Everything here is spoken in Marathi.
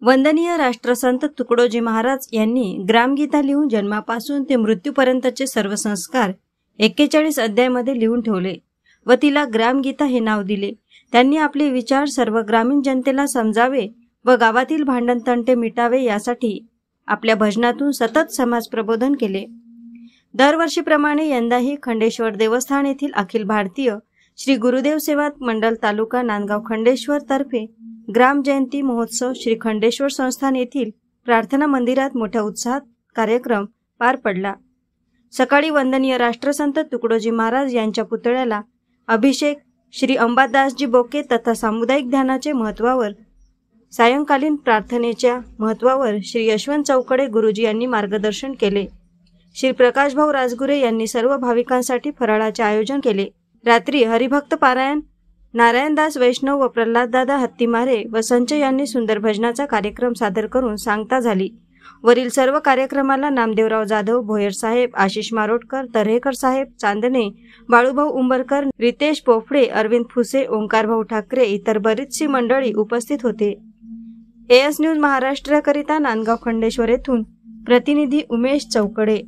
वंदनीय राष्ट्रसंत तुकडोजी महाराज यांनी ग्रामगीता लिहून जन्मापासून ते मृत्यूपर्यंतचे सर्व संस्कार 41 अध्यायामध्ये लिहून ठेवले व तिला ग्रामगीता हे नाव दिले. त्यांनी आपले विचार सर्व ग्रामीण जनतेला समजावे व गावातील भांडणतंटे मिटावे यासाठी आपल्या भजनातून सतत समाज प्रबोधन केले. दरवर्षीप्रमाणे यंदाही खंडेश्वर देवस्थान येथील अखिल भारतीय श्री गुरुदेव सेवा मंडल तालुका नांदगाव खंडेश्वर तर्फे ग्राम जयंती महोत्सव श्री खंडेश्वर संस्थान येथील प्रार्थना मंदिरात मोठ्या उत्साहात कार्यक्रम पार पडला. सकाळी वंदनीय राष्ट्रसंत तुकडोजी महाराज यांच्या पुतळ्याला अभिषेक, श्री अंबादासजी बोके तथा सामुदायिक ध्यानाचे महत्त्वावर, सायंकालीन प्रार्थनेच्या महत्त्वावर श्री यशवंत चौकडे गुरुजी यांनी मार्गदर्शन केले. श्री प्रकाशभाऊ राजगुरे यांनी सर्व भाविकांसाठी फराळाचे आयोजन केले. रात्री हरिभक्त पारायण, नारायणदास वैष्णव व प्रल्हाददादा हत्तीमारे व संच यांनी सुंदर भजनाचा कार्यक्रम सादर करून सांगता झाली. वरील सर्व कार्यक्रमाला नामदेवराव जाधव, भोयर साहेब, आशिष मारोटकर, तर्हेकर साहेब, चांदणे, बाळूभाऊ उंबरकर, रितेश पोफळे, अरविंद फुसे, ओंकारभाऊ ठाकरे इतर बरीचशी मंडळी उपस्थित होते. AS न्यूज महाराष्ट्राकरिता नांदगाव खंडेश्वर येथून प्रतिनिधी उमेश चौकडे.